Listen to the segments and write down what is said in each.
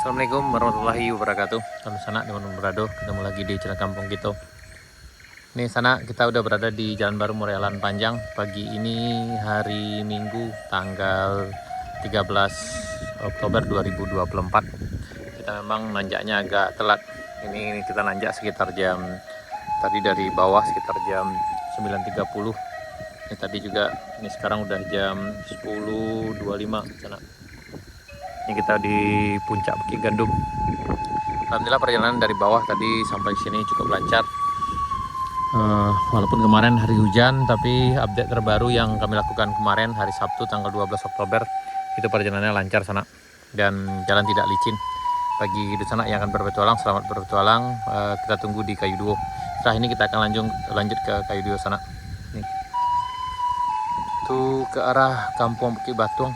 Assalamualaikum warahmatullahi wabarakatuh. Salam sana teman-teman berado, ketemu lagi di channel kampung kita. Ini sana kita udah berada di Jalan Baru Morealan Panjang. Pagi ini hari Minggu tanggal 13 Oktober 2024. Kita memang nanjaknya agak telat. Ini kita nanjak sekitar jam tadi dari bawah sekitar jam 9.30. Ini tadi juga, ini sekarang udah jam 10.25 sana. Ini kita di puncak Bukit Gandum. Alhamdulillah perjalanan dari bawah tadi sampai sini cukup lancar. Walaupun kemarin hari hujan, tapi update terbaru yang kami lakukan kemarin hari Sabtu tanggal 12 Oktober itu perjalanannya lancar sana dan jalan tidak licin. Bagi di sana yang akan berpetualang, selamat berpetualang. Kita tunggu di Kayu Duo. Setelah ini kita akan lanjut ke Kayu Duo sana. Nih. Tuh ke arah Kampung Bukit Batung.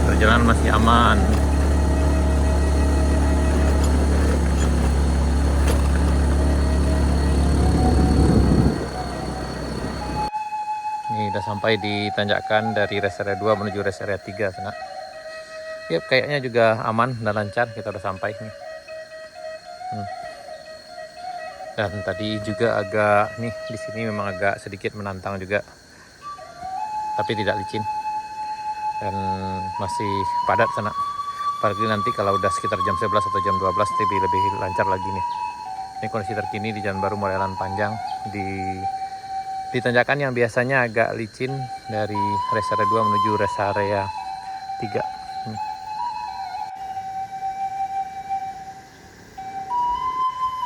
Perjalanan masih aman. Ini udah sampai di tanjakan dari rest area 2 menuju rest area 3 sana. Yap, kayaknya juga aman dan lancar, kita udah sampai nih. Dan tadi juga agak nih di sini memang agak sedikit menantang juga. Tapi tidak licin. Dan masih padat sana. Apalagi nanti kalau udah sekitar jam 11 atau jam 12 lebih lancar lagi nih. Ini kondisi terkini di Jalan Baru Morealan Panjang di tanjakan yang biasanya agak licin dari rest area 2 menuju rest area 3.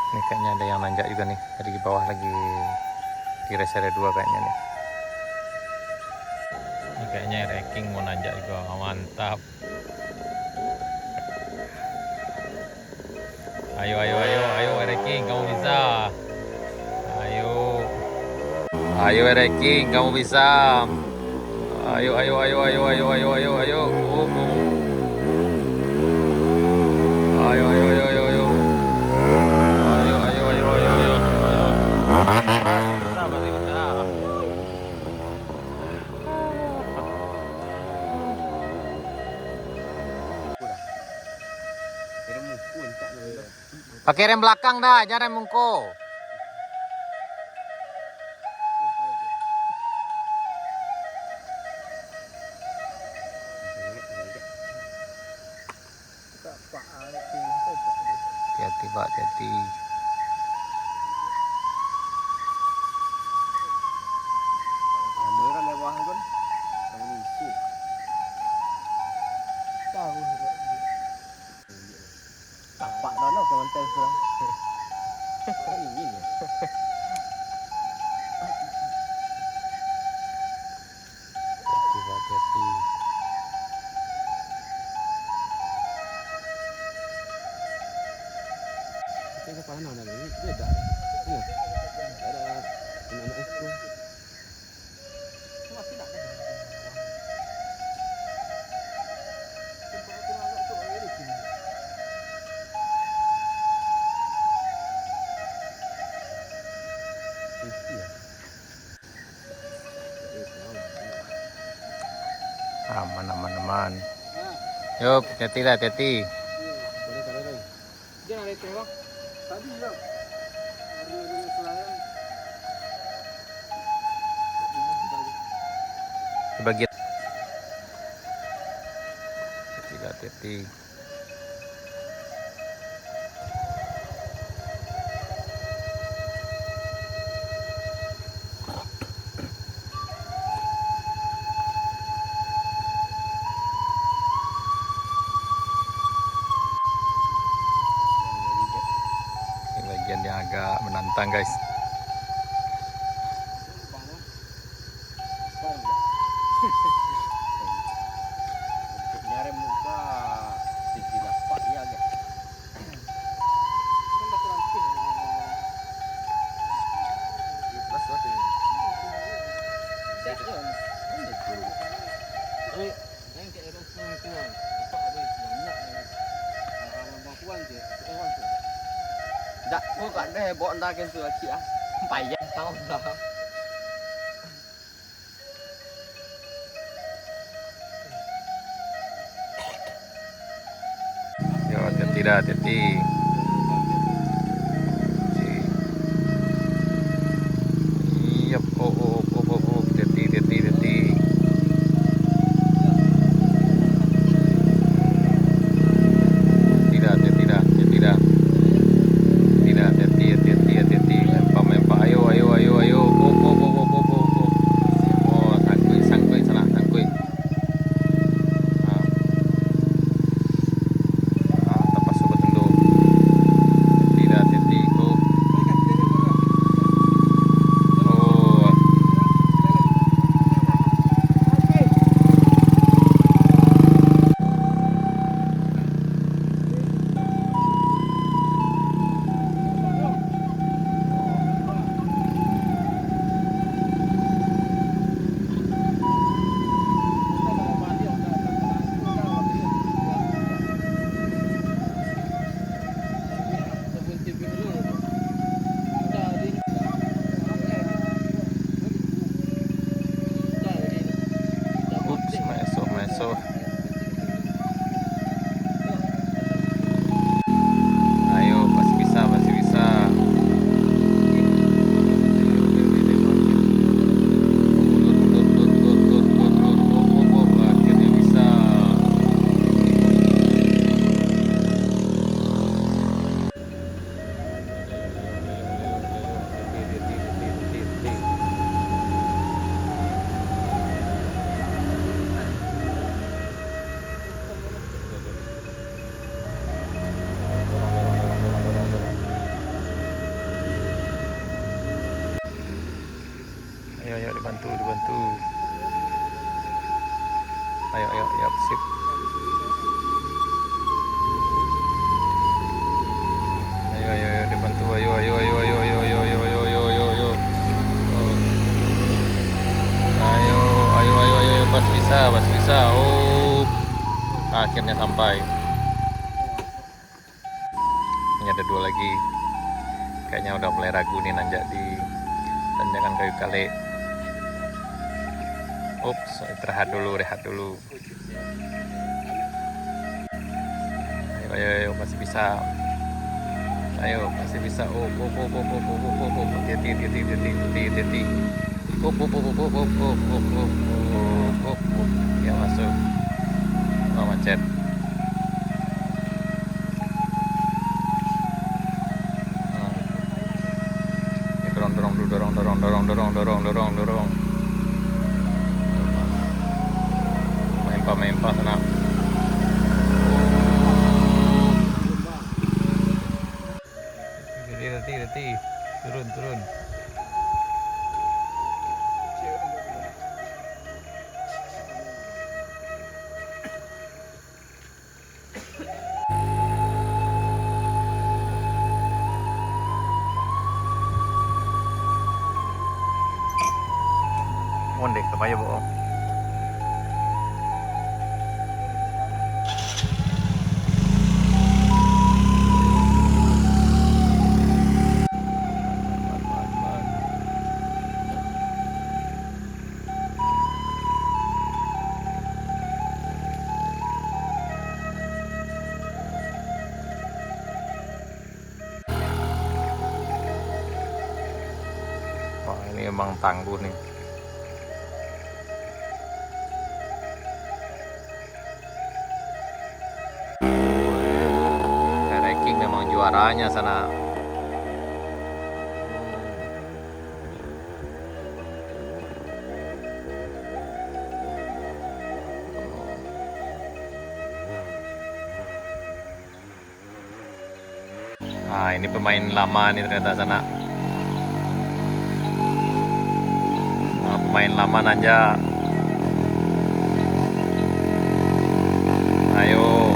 Ini kayaknya ada yang nanjak juga nih dari bawah lagi di rest area 2 kayaknya nih. Ini kayaknya ranking mau nanjak juga, mantap. Ayo ranking, kamu bisa. Ayo ranking, kamu bisa. Ayo. Ayo. Pakai rem belakang dah, jangan rem mungko. Hati-hati Pak, hati-hati. Pak Dono ke mantel pulang. Ingin ya. Hati-hati. Kita kepala nana ini beda. Iya. Ada anak itu. Cuma tidak ada. Aman. Yuk, hati-hati. Jangan itu bang. Tadi ya. Hari Selayang. Di bagian hati-hati. Bagian yang agak menantang guys. Nyari muka 3 pak ya guys. Dak, kok gak deh bawa ndak ke sua cia. Payah tahu dah. Yo, hati-hati dah, hati-hati. Iya, hati-hati, hati-hati, hati-hati. Tidak, hati-hati dah, hati-hati dah. Tidak, hati-hati, hati-hati, hati-hati. Lempar, ayo, ayo, ayo, ayo. Oh, sangkui, salah, sangkui. Tapas sobat tunduk. Tidak, hati-hati, oh. Ups, masuk. Ayo, masih bisa. Mundur. Akhirnya bisa. Ayo, dibantu. Ayo, sip. Ayo, dibantu. Ayo. Ayo, pas bisa. Oh, akhirnya sampai. Ini ada 2 lagi. Kayaknya udah mulai ragu nih nanjak di tanjakan kayu kale. Ups, rehat dulu. Ayo, masih bisa. Oh, hati-hati. Ya masuk. Oh, macet. Dorong. Mempah sana. Hati. Turun. Mondek kepaya bohong. Wah, ini emang tangguh nih. Ranking memang juaranya sana. Nah, ini pemain lama nih ternyata sana. Nah, pemain lama nanja. Ayo. Oh.